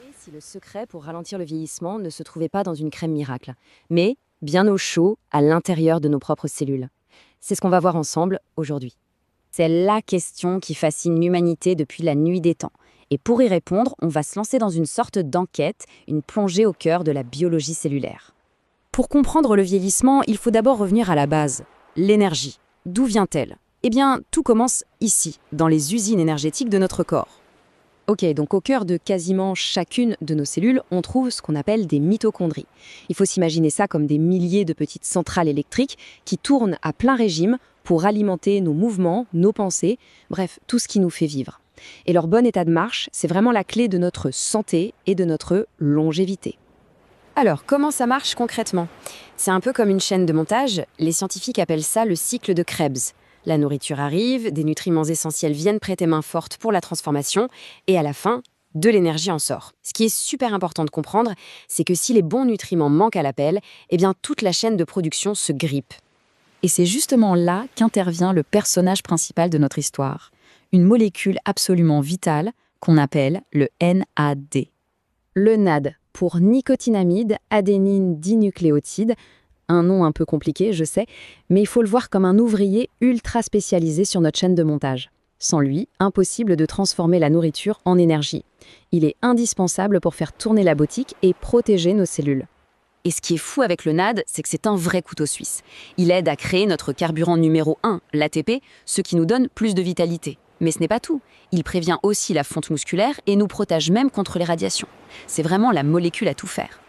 Et si le secret pour ralentir le vieillissement ne se trouvait pas dans une crème miracle, mais bien au chaud, à l'intérieur de nos propres cellules? C'est ce qu'on va voir ensemble aujourd'hui. C'est la question qui fascine l'humanité depuis la nuit des temps. Et pour y répondre, on va se lancer dans une sorte d'enquête, une plongée au cœur de la biologie cellulaire. Pour comprendre le vieillissement, il faut d'abord revenir à la base. L'énergie. D'où vient-elle? Eh bien, tout commence ici, dans les usines énergétiques de notre corps. Ok, donc au cœur de quasiment chacune de nos cellules, on trouve ce qu'on appelle des mitochondries. Il faut s'imaginer ça comme des milliers de petites centrales électriques qui tournent à plein régime pour alimenter nos mouvements, nos pensées, bref, tout ce qui nous fait vivre. Et leur bon état de marche, c'est vraiment la clé de notre santé et de notre longévité. Alors, comment ça marche concrètement? C'est un peu comme une chaîne de montage, les scientifiques appellent ça le cycle de Krebs. La nourriture arrive, des nutriments essentiels viennent prêter main forte pour la transformation, et à la fin, de l'énergie en sort. Ce qui est super important de comprendre, c'est que si les bons nutriments manquent à l'appel, eh bien toute la chaîne de production se grippe. Et c'est justement là qu'intervient le personnage principal de notre histoire, une molécule absolument vitale qu'on appelle le NAD. Le NAD, pour nicotinamide adénine dinucléotide, un nom un peu compliqué, je sais, mais il faut le voir comme un ouvrier ultra spécialisé sur notre chaîne de montage. Sans lui, impossible de transformer la nourriture en énergie. Il est indispensable pour faire tourner la boutique et protéger nos cellules. Et ce qui est fou avec le NAD, c'est que c'est un vrai couteau suisse. Il aide à créer notre carburant numéro 1, l'ATP, ce qui nous donne plus de vitalité. Mais ce n'est pas tout. Il prévient aussi la fonte musculaire et nous protège même contre les radiations. C'est vraiment la molécule à tout faire.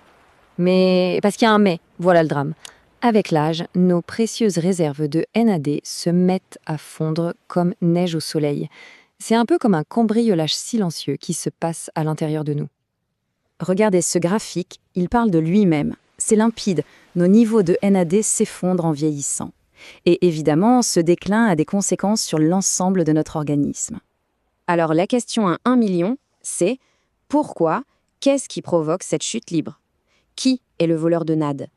Mais parce qu'il y a un mais, voilà le drame. Avec l'âge, nos précieuses réserves de NAD se mettent à fondre comme neige au soleil. C'est un peu comme un cambriolage silencieux qui se passe à l'intérieur de nous. Regardez ce graphique, il parle de lui-même. C'est limpide, nos niveaux de NAD s'effondrent en vieillissant. Et évidemment, ce déclin a des conséquences sur l'ensemble de notre organisme. Alors la question à 1 million, c'est pourquoi, qu'est-ce qui provoque cette chute libre? Qui est le voleur de NAD?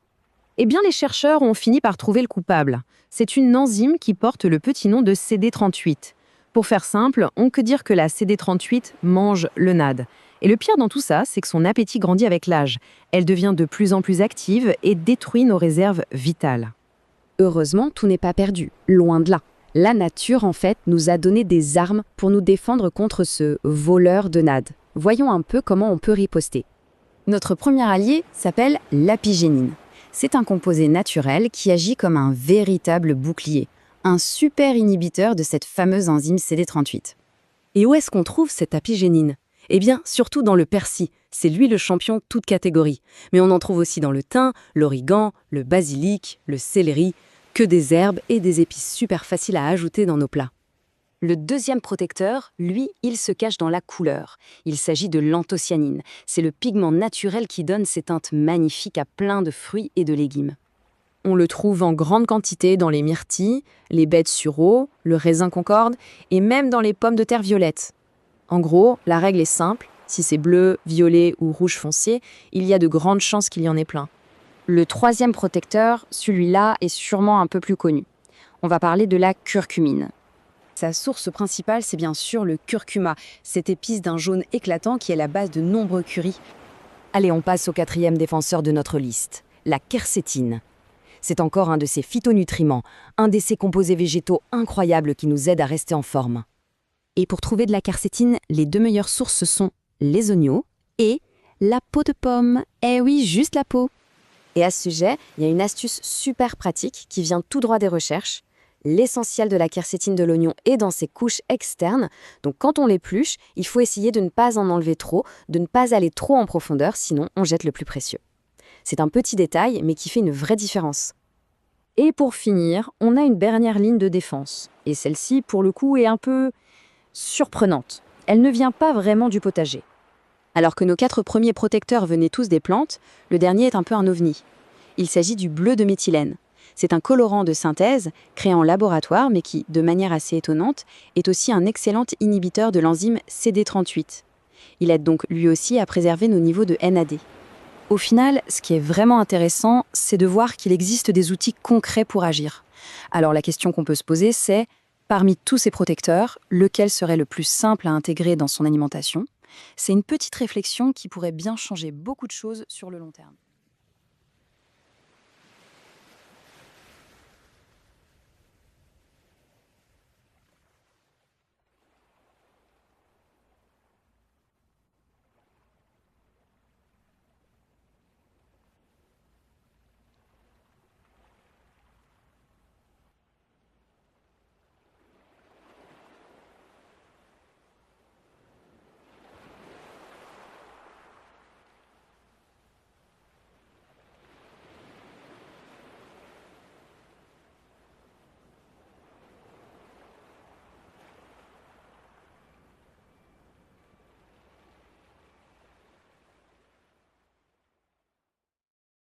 Eh bien, les chercheurs ont fini par trouver le coupable. C'est une enzyme qui porte le petit nom de CD38. Pour faire simple, on peut dire que la CD38 mange le NAD. Et le pire dans tout ça, c'est que son appétit grandit avec l'âge. Elle devient de plus en plus active et détruit nos réserves vitales. Heureusement, tout n'est pas perdu, loin de là. La nature, en fait, nous a donné des armes pour nous défendre contre ce voleur de NAD. Voyons un peu comment on peut riposter. Notre premier allié s'appelle l'apigénine. C'est un composé naturel qui agit comme un véritable bouclier, un super inhibiteur de cette fameuse enzyme CD38. Et où est-ce qu'on trouve cette apigénine? Eh bien, surtout dans le persil. C'est lui le champion toute catégorie. Mais on en trouve aussi dans le thym, l'origan, le basilic, le céleri, que des herbes et des épices super faciles à ajouter dans nos plats. Le deuxième protecteur, lui, il se cache dans la couleur. Il s'agit de l'anthocyanine. C'est le pigment naturel qui donne ces teintes magnifiques à plein de fruits et de légumes. On le trouve en grande quantité dans les myrtilles, les baies de sureau, le raisin concorde et même dans les pommes de terre violettes. En gros, la règle est simple. Si c'est bleu, violet ou rouge foncé, il y a de grandes chances qu'il y en ait plein. Le troisième protecteur, celui-là, est sûrement un peu plus connu. On va parler de la curcumine. Sa source principale, c'est bien sûr le curcuma, cette épice d'un jaune éclatant qui est la base de nombreux currys. Allez, on passe au quatrième défenseur de notre liste, la quercétine. C'est encore un de ces phytonutriments, un de ces composés végétaux incroyables qui nous aident à rester en forme. Et pour trouver de la quercétine, les deux meilleures sources sont les oignons et la peau de pomme. Eh oui, juste la peau. Et à ce sujet, il y a une astuce super pratique qui vient tout droit des recherches. L'essentiel de la quercétine de l'oignon est dans ses couches externes. Donc quand on l'épluche, il faut essayer de ne pas en enlever trop, de ne pas aller trop en profondeur, sinon on jette le plus précieux. C'est un petit détail, mais qui fait une vraie différence. Et pour finir, on a une dernière ligne de défense. Et celle-ci, pour le coup, est un peu surprenante. Elle ne vient pas vraiment du potager. Alors que nos 4 premiers protecteurs venaient tous des plantes, le dernier est un peu un ovni. Il s'agit du bleu de méthylène. C'est un colorant de synthèse créé en laboratoire, mais qui, de manière assez étonnante, est aussi un excellent inhibiteur de l'enzyme CD38. Il aide donc lui aussi à préserver nos niveaux de NAD. Au final, ce qui est vraiment intéressant, c'est de voir qu'il existe des outils concrets pour agir. Alors la question qu'on peut se poser, c'est, parmi tous ces protecteurs, lequel serait le plus simple à intégrer dans son alimentation? C'est une petite réflexion qui pourrait bien changer beaucoup de choses sur le long terme.